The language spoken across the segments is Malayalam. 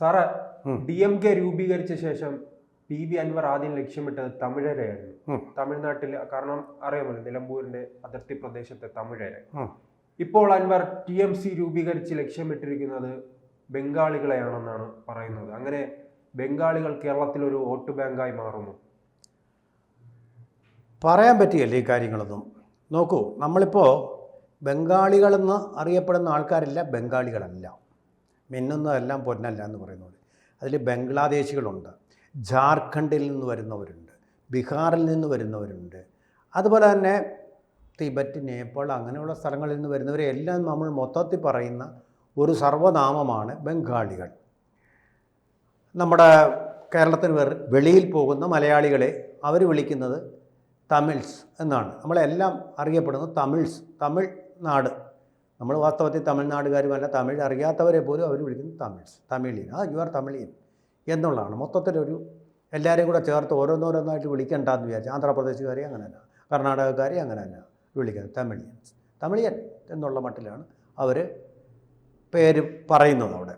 സാറ് DMK രൂപീകരിച്ച ശേഷം PV അൻവർ ആദ്യം ലക്ഷ്യമിട്ടത് തമിഴരെയായിരുന്നു. തമിഴ്നാട്ടിൽ, കാരണം അറിയാമല്ലോ നിലമ്പൂരിന്റെ അതിർത്തി പ്രദേശത്തെ തമിഴരെ. ഇപ്പോൾ അൻവർ TMC രൂപീകരിച്ച് ലക്ഷ്യമിട്ടിരിക്കുന്നത് ബംഗാളികളെയാണെന്നാണ് പറയുന്നത്. അങ്ങനെ ബംഗാളികൾ കേരളത്തിൽ ഒരു വോട്ട് ബാങ്കായി മാറുന്നു. പറയാൻ പറ്റിയല്ലേ ഈ കാര്യങ്ങളൊന്നും. നോക്കൂ, നമ്മളിപ്പോൾ ബംഗാളികളെന്ന് അറിയപ്പെടുന്ന ആൾക്കാരില്ല, ബംഗാളികളല്ല. മിന്നുന്നതെല്ലാം പൊന്നല്ല എന്ന് പറയുന്നത്. അതിൽ ബംഗ്ലാദേശികളുണ്ട്, ജാർഖണ്ഡിൽ നിന്ന് വരുന്നവരുണ്ട്, ബീഹാറിൽ നിന്ന് വരുന്നവരുണ്ട്, അതുപോലെ തന്നെ തിബറ്റ്, നേപ്പാൾ അങ്ങനെയുള്ള സ്ഥലങ്ങളിൽ നിന്ന് വരുന്നവരെ എല്ലാം നമ്മൾ മൊത്തത്തിൽ പറയുന്ന ഒരു സർവ്വനാമമാണ് ബംഗാളികൾ. നമ്മുടെ കേരളത്തിന് വെളിയിൽ പോകുന്ന മലയാളികളെ അവർ വിളിക്കുന്നത് തമിഴ്സ് എന്നാണ്. നമ്മളെല്ലാം അറിയപ്പെടുന്നത് തമിഴ്നാട്. നമ്മൾ വാസ്തവത്തിൽ തമിഴ്നാടുകാരുമല്ല, തമിഴ് അറിയാത്തവരെ പോലും അവർ വിളിക്കുന്നത് തമിഴിയൻ. യു ആർ തമിഴിയൻ എന്നുള്ളതാണ് മൊത്തത്തിലൊരു. എല്ലാവരെയും കൂടെ ചേർത്ത് ഓരോന്നോരോന്നായിട്ട് വിളിക്കേണ്ടെന്ന് വിചാരിച്ചു. ആന്ധ്രാപ്രദേശുകാരെ അങ്ങനെയല്ല, കർണാടകക്കാരെ അങ്ങനെയല്ല വിളിക്കുന്നത്, തമിഴിയൻ എന്നുള്ള മട്ടിലാണ് അവർ പേര് പറയുന്നത് അവിടെ.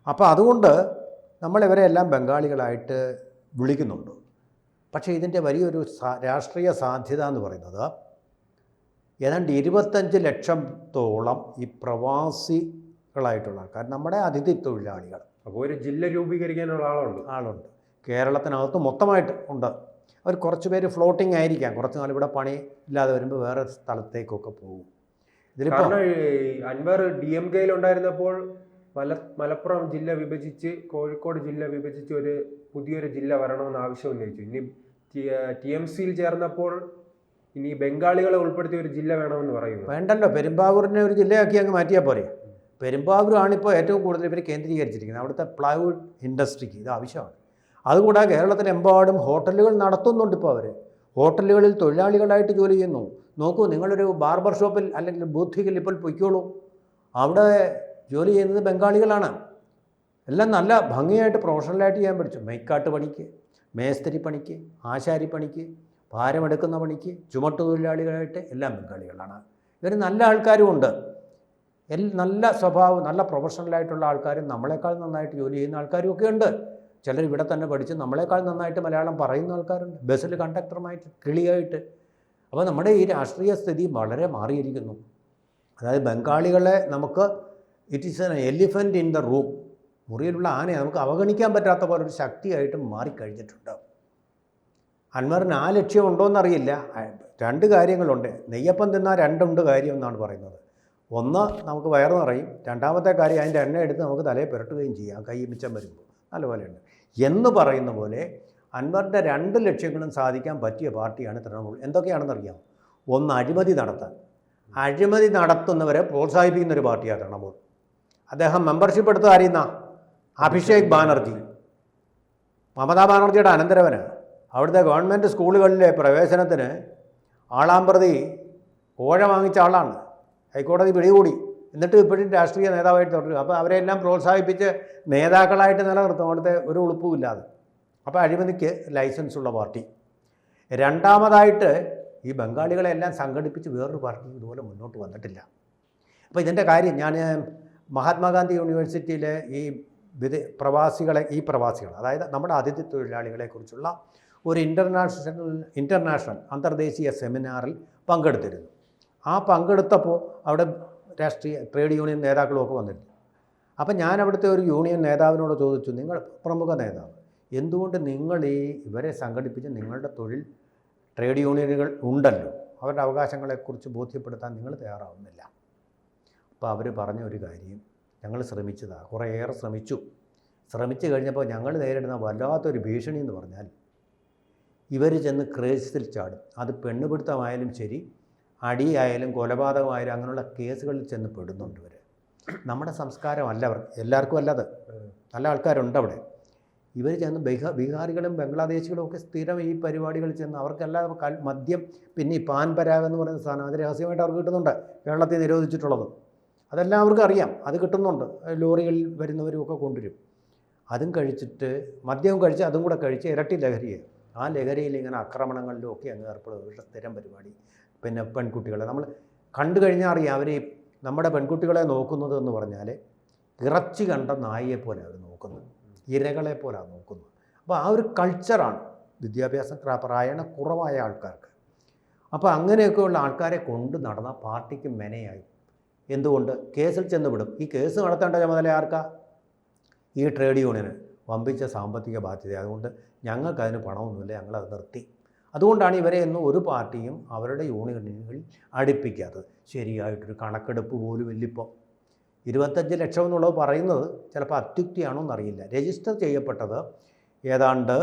അപ്പോൾ അതുകൊണ്ട് നമ്മളിവരെല്ലാം ബംഗാളികളായിട്ട് വിളിക്കുന്നുണ്ട്. പക്ഷേ ഇതിൻ്റെ വലിയൊരു രാഷ്ട്രീയ സാധ്യത എന്ന് പറയുന്നത് ഏതാണ്ട് 25 ലക്ഷത്തോളം ഈ പ്രവാസികളായിട്ടുള്ള ആൾക്കാർ, നമ്മുടെ അതിഥി തൊഴിലാളികൾ. അപ്പോൾ ഒരു ജില്ല രൂപീകരിക്കാനുള്ള ആളുണ്ട് കേരളത്തിനകത്ത് മൊത്തമായിട്ട് ഉണ്ട്. അവർ കുറച്ച് പേര് ഫ്ലോട്ടിംഗ് ആയിരിക്കാം, കുറച്ച് നാൾ ഇവിടെ പണി ഇല്ലാതെ വരുമ്പോൾ വേറെ സ്ഥലത്തേക്കൊക്കെ പോകും. ഇതിലിപ്പോൾ അൻവർ DMKയിൽ ഉണ്ടായിരുന്നപ്പോൾ മലപ്പുറം ജില്ല വിഭജിച്ച്, കോഴിക്കോട് ജില്ല വിഭജിച്ച് ഒരു പുതിയൊരു ജില്ല വരണമെന്ന് ആവശ്യം ഉന്നയിച്ചു. ഇനി TMCയിൽ ചേർന്നപ്പോൾ ഇനി ബംഗാളികളെ ഉൾപ്പെടുത്തിയ ഒരു ജില്ല വേണമെന്ന് പറയുന്നു. വേണ്ടല്ലോ, പെരുമ്പാവൂരിനെ ഒരു ജില്ലയാക്കി അങ്ങ് മാറ്റിയാൽ പോരെ. പെരുമ്പാവൂരാണിപ്പോൾ ഏറ്റവും കൂടുതൽ ഇവർ കേന്ദ്രീകരിച്ചിരിക്കുന്നത്. അവിടുത്തെ പ്ലൈവുഡ് ഇൻഡസ്ട്രിക്ക് ഇത് ആവശ്യമാണ്. അതുകൂടാതെ കേരളത്തിലെമ്പാടും ഹോട്ടലുകൾ നടത്തുന്നുണ്ട്. ഇപ്പോൾ അവർ ഹോട്ടലുകളിൽ തൊഴിലാളികളായിട്ട് ജോലി ചെയ്യുന്നു. നോക്കൂ, നിങ്ങളൊരു ബാർബർ ഷോപ്പിൽ അല്ലെങ്കിൽ ബൂത്തിക്കിൽ ഇപ്പോൾ പൊയ്ക്കോളൂ, അവിടെ ജോലി ചെയ്യുന്നത് ബംഗാളികളാണ്. എല്ലാം നല്ല ഭംഗിയായിട്ട് പ്രൊഫഷണലായിട്ട് ചെയ്യാൻ പഠിച്ചു. മെയ്ക്കാട്ട് പണിക്ക്, മേസ്തിരി പണിക്ക്, ആശാരി പണിക്ക്, ഭാരമെടുക്കുന്ന പണിക്ക്, ചുമട്ടു തൊഴിലാളികളായിട്ട് എല്ലാം ബംഗാളികളാണ്. ഇവർ നല്ല ആൾക്കാരുമുണ്ട്, നല്ല സ്വഭാവം, നല്ല പ്രൊഫഷണലായിട്ടുള്ള ആൾക്കാരും നമ്മളെക്കാൾ നന്നായിട്ട് ജോലി ചെയ്യുന്ന ആൾക്കാരും ഒക്കെ ഉണ്ട്. ചിലർ ഇവിടെ തന്നെ പഠിച്ച് നമ്മളെക്കാൾ നന്നായിട്ട് മലയാളം പറയുന്ന ആൾക്കാരുണ്ട്, ബസ്സിൽ കണ്ടക്ടറുമായിട്ട്, കിളിയായിട്ട്. അപ്പോൾ നമ്മുടെ ഈ രാഷ്ട്രീയ സ്ഥിതി വളരെ മാറിയിരിക്കുന്നു. അതായത് ബംഗാളികളെ നമുക്ക് it is an elephant in the room. മുറിയിലുള്ള ആനയെ നമുക്ക് അവഗണിക്കാൻ പറ്റാത്ത പോലെ ഒരു ശക്തിയായിട്ട് മാറിക്കഴിഞ്ഞിട്ടുണ്ട്. അൻവറിന് ആ ലക്ഷ്യം ഉണ്ടോയെന്നറിയില്ല. 2 കാര്യങ്ങളുണ്ട്. നെയ്യപ്പം തിന്നാൽ 2 കാര്യം എന്നാണ് പറയുന്നത്. ഒന്ന്, നമുക്ക് വയറ് നിറയും. രണ്ടാമത്തെ കാര്യം, അതിൻ്റെ എണ്ണ എടുത്ത് നമുക്ക് തലയിൽ പുരട്ടുകയും ചെയ്യാം, കൈ മിച്ചം വരുമ്പോൾ നല്ലപോലെയുണ്ട് എന്ന് പറയുന്ന പോലെ അൻവറിൻ്റെ 2 ലക്ഷ്യങ്ങളും സാധിക്കാൻ പറ്റിയ പാർട്ടിയാണ് തൃണമൂൽ. എന്തൊക്കെയാണെന്നറിയാം? ഒന്ന്, അഴിമതി നടത്താൻ. അഴിമതി നടത്തുന്നവരെ പ്രോത്സാഹിപ്പിക്കുന്നൊരു പാർട്ടിയാണ് തൃണമൂൽ. അദ്ദേഹം മെമ്പർഷിപ്പ് എടുത്ത് അറിയുന്ന അഭിഷേക് ബാനർജി, മമതാ ബാനർജിയുടെ അനന്തരവന്. അവിടുത്തെ ഗവൺമെൻറ് സ്കൂളുകളിലെ പ്രവേശനത്തിന് ആളാമ്പ്രതി കോഴ വാങ്ങിച്ച ആളാണ്. ഹൈക്കോടതി പിടികൂടി. എന്നിട്ട് ഇപ്പോഴും രാഷ്ട്രീയ നേതാവായിട്ട് തുടരുക. അപ്പോൾ അവരെല്ലാം പ്രോത്സാഹിപ്പിച്ച് നേതാക്കളായിട്ട് നിലനിർത്തും, അവിടുത്തെ ഒരു ഉളുപ്പുമില്ലാതെ. അപ്പോൾ അഴിമതിക്ക് ലൈസൻസ് ഉള്ള പാർട്ടി. രണ്ടാമതായിട്ട് ഈ ബംഗാളികളെല്ലാം സംഘടിപ്പിച്ച് വേറൊരു പാർട്ടി ഇതുപോലെ മുന്നോട്ട് വന്നിട്ടില്ല. അപ്പോൾ ഇതിൻ്റെ കാര്യം ഞാൻ മഹാത്മാഗാന്ധി യൂണിവേഴ്സിറ്റിയിലെ ഈ പ്രവാസികൾ, അതായത് നമ്മുടെ അതിഥി തൊഴിലാളികളെക്കുറിച്ചുള്ള ഒരു ഇൻ്റർനാഷണൽ അന്തർദേശീയ സെമിനാറിൽ പങ്കെടുത്തിരുന്നു. ആ പങ്കെടുത്തപ്പോൾ അവിടെ ട്രേഡ് യൂണിയൻ നേതാക്കളുമൊക്കെ വന്നിരുന്നു. അപ്പം ഞാൻ അവിടുത്തെ ഒരു യൂണിയൻ നേതാവിനോട് ചോദിച്ചു, നിങ്ങൾ പ്രമുഖ നേതാവ്, എന്തുകൊണ്ട് നിങ്ങൾ ഇവരെ സംഘടിപ്പിച്ച് നിങ്ങളുടെ ട്രേഡ് യൂണിയനുകൾ ഉണ്ടല്ലോ, അവരുടെ അവകാശങ്ങളെക്കുറിച്ച് ബോധ്യപ്പെടുത്താൻ നിങ്ങൾ തയ്യാറാവുന്നില്ല? അപ്പോൾ അവർ പറഞ്ഞ ഒരു കാര്യം, ഞങ്ങൾ ശ്രമിച്ചതാണ്, കുറേയേറെ ശ്രമിച്ചു കഴിഞ്ഞപ്പോൾ ഞങ്ങൾ നേരിടുന്ന വല്ലാത്തൊരു ഭീഷണി എന്ന് പറഞ്ഞാൽ, ഇവർ ചെന്ന് കേസിൽ ചാടും. അത് പെണ്ണുപിടുത്തമായാലും ശരി, അടിയായാലും കൊലപാതകമായാലും അങ്ങനെയുള്ള കേസുകളിൽ ചെന്ന് പെടുന്നുണ്ട് ഇവർ. നമ്മുടെ സംസ്കാരമല്ല അവർ, എല്ലാവർക്കും അല്ലത്, നല്ല ആൾക്കാരുണ്ട് അവിടെ. ഇവർ ചെന്ന് ബീഹാറികളും ബംഗ്ലാദേശികളും ഒക്കെ സ്ഥിരം ഈ പരിപാടികളിൽ ചെന്ന് അവർക്കെല്ലാം മദ്യം, പിന്നെ ഈ പാൻ പരാഗ് എന്ന് പറയുന്ന സാധനം, അത് രഹസ്യമായിട്ട് അവർക്ക് കിട്ടുന്നുണ്ട്, കേരളത്തിൽ നിരോധിച്ചിട്ടുള്ളത്. അതെല്ലാം അവർക്ക് അറിയാം, അത് കിട്ടുന്നുണ്ട്. ലോറികളിൽ വരുന്നവരും ഒക്കെ കൊണ്ടുവരും. അതും കഴിച്ചിട്ട്, മദ്യവും കഴിച്ച് അതും കൂടെ കഴിച്ച് ഇരട്ടി ലഹരിയെ, ആ ലഹരിയിൽ ഇങ്ങനെ ആക്രമണങ്ങളിലും ഒക്കെ അങ്ങ് ഏർപ്പെടുക സ്ഥിരം പരിപാടി. പിന്നെ പെൺകുട്ടികളെ നമ്മൾ കണ്ടു കഴിഞ്ഞാൽ അറിയാം, അവർ നമ്മുടെ പെൺകുട്ടികളെ നോക്കുന്നത് എന്ന് പറഞ്ഞാൽ ഇറച്ചി കണ്ട നായയെ പോലെ അവർ നോക്കും. നോക്കുന്നത്, ഇരകളെ പോലെയാണ് നോക്കുന്നത്. അപ്പോൾ ആ ഒരു കൾച്ചറാണ് വിദ്യാഭ്യാസം പ്രായണ കുറവായ ആൾക്കാർക്ക്. അപ്പോൾ അങ്ങനെയൊക്കെയുള്ള ആൾക്കാരെ കൊണ്ട് നടന്ന പാർട്ടിക്ക് മെനയായി. എന്തുകൊണ്ട്? കേസിൽ ചെന്ന് വിടും. ഈ കേസ് നടത്തേണ്ട ചുമതല ആർക്കാ? ഈ ട്രേഡ് യൂണിയന് വമ്പിച്ച സാമ്പത്തിക ബാധ്യത. അതുകൊണ്ട് ഞങ്ങൾക്കതിന് പണമൊന്നുമില്ല, ഞങ്ങളത് നിർത്തി. അതുകൊണ്ടാണ് ഇവരെ ഒന്നും ഒരു പാർട്ടിയും അവരുടെ യൂണിയനുകളിൽ അടുപ്പിക്കാത്തത്. ശരിയായിട്ടൊരു കണക്കെടുപ്പ് പോലും ഇല്ലിപ്പോൾ. 25 ലക്ഷം എന്നുള്ളത് പറയുന്നത് ചിലപ്പോൾ അത്യുക്തിയാണോ എന്നറിയില്ല. രജിസ്റ്റർ ചെയ്യപ്പെട്ടത് ഏതാണ്ട്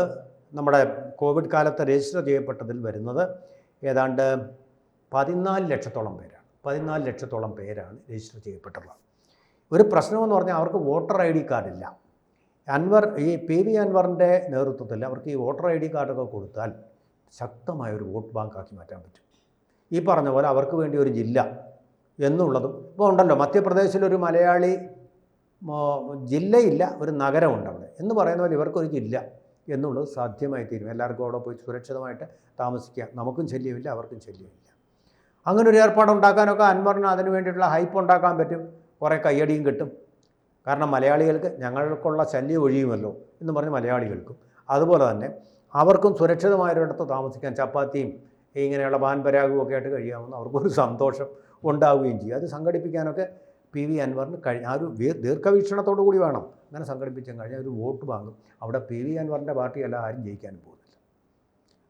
നമ്മുടെ കോവിഡ് കാലത്ത് രജിസ്റ്റർ ചെയ്യപ്പെട്ടതിൽ വരുന്നത് ഏതാണ്ട് 14 ലക്ഷത്തോളം പേരാണ്. 14 ലക്ഷത്തോളം പേരാണ് രജിസ്റ്റർ ചെയ്യപ്പെട്ടുള്ളത്. ഒരു പ്രശ്നമെന്ന് പറഞ്ഞാൽ അവർക്ക് വോട്ടർ ID കാർഡില്ല. ഈ PV അൻവറിൻ്റെ നേതൃത്വത്തിൽ അവർക്ക് ഈ വോട്ടർ ID കാർഡൊക്കെ കൊടുത്താൽ ശക്തമായൊരു വോട്ട് ബാങ്കാക്കി മാറ്റാൻ പറ്റും. ഈ പറഞ്ഞ പോലെ അവർക്ക് വേണ്ടി ഒരു ജില്ല എന്നുള്ളതും ഇപ്പോൾ ഉണ്ടല്ലോ. മധ്യപ്രദേശിലൊരു മലയാളി ജില്ലയില്ല, ഒരു നഗരമുണ്ട് അവിടെ എന്ന് പറയുന്ന പോലെ ഇവർക്കൊരു ജില്ല എന്നുള്ളത് സാധ്യമായി തീരും. എല്ലാവർക്കും അവിടെ പോയി സുരക്ഷിതമായിട്ട് താമസിക്കാം. നമുക്കും ശല്യമില്ല, അവർക്കും ശല്യമില്ല. അങ്ങനെ ഒരു ഏർപ്പാടുണ്ടാക്കാനൊക്കെ അൻവറിന് അതിന് വേണ്ടിയിട്ടുള്ള ഹൈപ്പ് ഉണ്ടാക്കാൻ പറ്റും. കുറേ കയ്യടിയും കിട്ടും. കാരണം മലയാളികൾക്ക് ഞങ്ങൾക്കുള്ള ശല്യം ഒഴിയുമല്ലോ എന്ന് പറഞ്ഞ് മലയാളികൾക്കും, അതുപോലെ തന്നെ അവർക്കും സുരക്ഷിതമായൊരിടത്ത് താമസിക്കാൻ ചപ്പാത്തിയും ഇങ്ങനെയുള്ള പാൻപരാഗവും ഒക്കെ ആയിട്ട് കഴിയാമെന്ന് അവർക്കൊരു സന്തോഷം ഉണ്ടാവുകയും ചെയ്യും. അത് സംഘടിപ്പിക്കാനൊക്കെ PV അൻവറിന് ആ ഒരു ദീർഘവീക്ഷണത്തോടു കൂടി വേണം. അങ്ങനെ സംഘടിപ്പിച്ചാൽ കഴിഞ്ഞാൽ ഒരു വോട്ട് വാങ്ങും. അവിടെ PV അൻവറിൻ്റെ പാർട്ടിയല്ല ആരും ജയിക്കാനും പോകുന്നില്ല.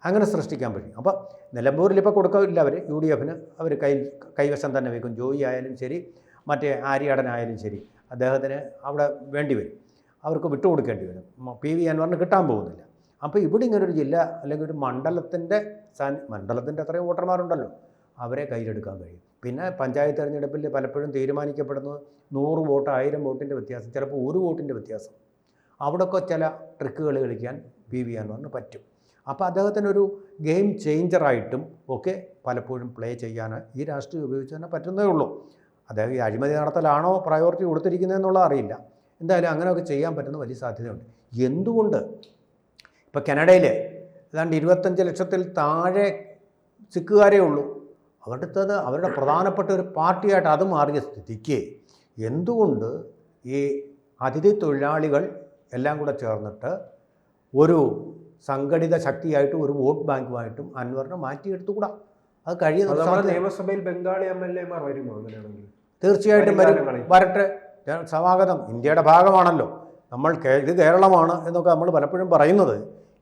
അങ്ങനെ സൃഷ്ടിക്കാൻ പറ്റും. അപ്പോൾ നിലമ്പൂരിൽ ഇപ്പോൾ കൊടുക്കില്ല അവർ UDFന്. അവർ കൈവശം തന്നെ വയ്ക്കും. ജോയി ആയാലും ശരി, മറ്റേ ആര്യാടനായാലും ശരി, അദ്ദേഹത്തിന് അവിടെ വേണ്ടി വരും. അവർക്ക് വിട്ടുകൊടുക്കേണ്ടി വരും. PV അൻവറിന് കിട്ടാൻ പോകുന്നില്ല. അപ്പോൾ ഇവിടെ ഇങ്ങനൊരു ജില്ല അല്ലെങ്കിൽ ഒരു മണ്ഡലത്തിൻ്റെ അത്രയും വോട്ടർമാരുണ്ടല്ലോ, അവരെ കയ്യിലെടുക്കാൻ കഴിയും. പിന്നെ പഞ്ചായത്ത് തിരഞ്ഞെടുപ്പിൽ പലപ്പോഴും തീരുമാനിക്കപ്പെടുന്നത് 100 വോട്ട് 1000 വോട്ടിൻ്റെ വ്യത്യാസം, ചിലപ്പോൾ 1 വോട്ടിൻ്റെ വ്യത്യാസം. അവിടെയൊക്കെ ചില ട്രിക്കുകൾ കളിക്കാൻ PV അൻവറിന് പറ്റും. അപ്പോൾ അദ്ദേഹത്തിനൊരു ഗെയിം ചേഞ്ചറായിട്ടും ഒക്കെ പലപ്പോഴും പ്ലേ ചെയ്യാൻ ഈ രാഷ്ട്രീയം ഉപയോഗിച്ച് തന്നെ പറ്റുന്നേ ഉള്ളൂ. അദ്ദേഹം ഈ അഴിമതി നടത്തലാണോ പ്രയോറിറ്റി കൊടുത്തിരിക്കുന്നതെന്നുള്ളത് അറിയില്ല. എന്തായാലും അങ്ങനെയൊക്കെ ചെയ്യാൻ പറ്റുന്ന വലിയ സാധ്യതയുണ്ട്. എന്തുകൊണ്ട്? ഇപ്പോൾ കാനഡയിൽ ഏതാണ്ട് 25 ലക്ഷത്തിൽ താഴെ സിഖുകാരേ ഉള്ളൂ. അവരുടെ പ്രധാനപ്പെട്ട ഒരു പാർട്ടിയായിട്ട് അത് മാറിയ സ്ഥിതിക്ക് എന്തുകൊണ്ട് ഈ അതിഥി തൊഴിലാളികൾ എല്ലാം കൂടെ ചേർന്നിട്ട് ഒരു സംഘടിത ശക്തിയായിട്ടും ഒരു വോട്ട് ബാങ്കുമായിട്ടും അൻവറിനെ മാറ്റിയെടുത്തുകൂടാ? അത് കഴിയുന്ന നിയമസഭയിൽ ബംഗാളി MLA മാർ വരുമോ? അങ്ങനെയാണെങ്കിൽ തീർച്ചയായിട്ടും വരട്ടെ, സ്വാഗതം. ഇന്ത്യയുടെ ഭാഗമാണല്ലോ നമ്മൾ. ഇത് കേരളമാണ് എന്നൊക്കെ നമ്മൾ പലപ്പോഴും പറയുന്നത്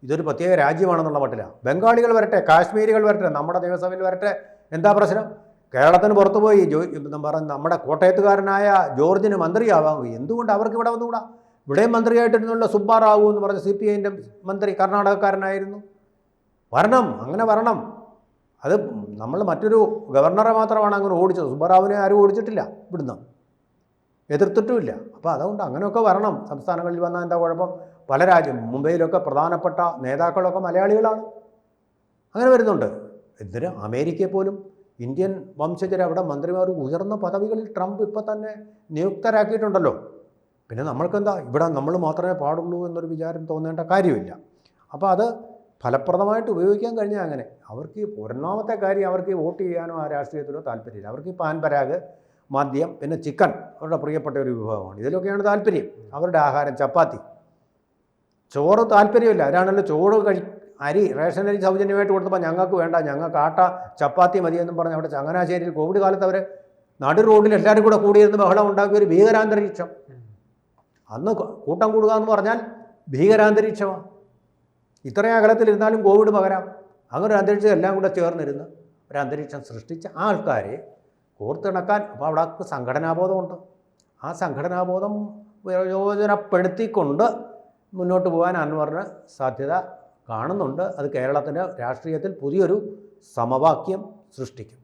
ഇതൊരു പ്രത്യേക രാജ്യമാണെന്നുള്ള മട്ടിലാണ്. ബംഗാളികൾ വരട്ടെ, കാശ്മീരികൾ വരട്ടെ, നമ്മുടെ നിയമസഭയിൽ വരട്ടെ. എന്താ പ്രശ്നം? കേരളത്തിന് പുറത്തു പോയി നമ്മുടെ കോട്ടയത്തുകാരനായ ജോർജിന് മന്ത്രിയാവാൻ എന്തുകൊണ്ട് അവർക്ക് ഇവിടെ വന്നുകൂടാ? ഇവിടെയും മന്ത്രിയായിട്ടിരുന്നുള്ള സുബ്ബാറാവു എന്ന് പറഞ്ഞ CPIൻ്റെ മന്ത്രി കർണാടകക്കാരനായിരുന്നു. വരണം, അങ്ങനെ വരണം. അത് നമ്മൾ മറ്റൊരു ഗവർണറെ മാത്രമാണ് അങ്ങനെ ഓടിച്ചത്. സുബ്ബാറാവുവിനെ ആരും ഓടിച്ചിട്ടില്ല, ഇവിടുന്ന് എതിർത്തിട്ടുമില്ല. അപ്പോൾ അതുകൊണ്ട് അങ്ങനെയൊക്കെ വരണം. സംസ്ഥാനങ്ങളിൽ വന്നാൽ എന്താ കുഴപ്പം? പല മുംബൈയിലൊക്കെ പ്രധാനപ്പെട്ട നേതാക്കളൊക്കെ മലയാളികളാണ്. അങ്ങനെ വരുന്നുണ്ട്. എന്തിന് അമേരിക്കയിൽ പോലും ഇന്ത്യൻ വംശജർ അവിടെ മന്ത്രിമാർ ഉയർന്ന പദവികളിൽ ട്രംപ് ഇപ്പോൾ തന്നെ നിയുക്തരാക്കിയിട്ടുണ്ടല്ലോ. പിന്നെ നമ്മൾക്കെന്താ ഇവിടെ നമ്മൾ മാത്രമേ പാടുള്ളൂ എന്നൊരു വിചാരം തോന്നേണ്ട കാര്യമില്ല. അപ്പോൾ അത് ഫലപ്രദമായിട്ട് ഉപയോഗിക്കാൻ കഴിഞ്ഞാൽ അങ്ങനെ അവർക്ക് ഒന്നാമത്തെ കാര്യം അവർക്ക് വോട്ട് ചെയ്യാനോ ആ രാഷ്ട്രീയത്തിലോ താല്പര്യമില്ല. അവർക്ക് ഈ പാൻ പരാഗ്, മദ്യം, പിന്നെ ചിക്കൻ അവരുടെ പ്രിയപ്പെട്ട ഒരു വിഭവമാണ്. ഇതിലൊക്കെയാണ് താല്പര്യം. അവരുടെ ആഹാരം ചപ്പാത്തി, ചോറ് താല്പര്യമില്ല. അതിനാണല്ലോ ചോറ് അരി റേഷൻ അരി സൗജന്യമായിട്ട് കൊടുത്തപ്പോൾ ഞങ്ങൾക്ക് വേണ്ട, ഞങ്ങൾക്ക് ആട്ട ചപ്പാത്തി മതിയെന്നും പറഞ്ഞ് അവിടെ ചങ്ങനാശ്ശേരിയിൽ കോവിഡ് കാലത്ത് അവർ നടു റോഡിൽ എല്ലാവരും കൂടെ കൂടിയിരുന്ന് ബഹളം ഉണ്ടാക്കിയ ഒരു ഭീകരാന്തരീക്ഷം. അന്ന് കൂട്ടം കൂടുക എന്ന് പറഞ്ഞാൽ ഭീകരാന്തരീക്ഷമാണ്. ഇത്രയും അകലത്തിലിരുന്നാലും കോവിഡ് പകരാം. അങ്ങനെ ഒരു അന്തരീക്ഷം എല്ലാം കൂടെ ചേർന്നിരുന്ന് ഒരു അന്തരീക്ഷം സൃഷ്ടിച്ച ആൾക്കാരെ കോർത്തിണക്കാൻ അപ്പോൾ അവിടെ സംഘടനാബോധമുണ്ട്. ആ സംഘടനാബോധം പ്രയോജനപ്പെടുത്തിക്കൊണ്ട് മുന്നോട്ട് പോകാൻ അൻവറിന് സാധ്യത കാണുന്നുണ്ട്. അത് കേരളത്തിൻ്റെ രാഷ്ട്രീയത്തിൽ പുതിയൊരു സമവാക്യം സൃഷ്ടിക്കും.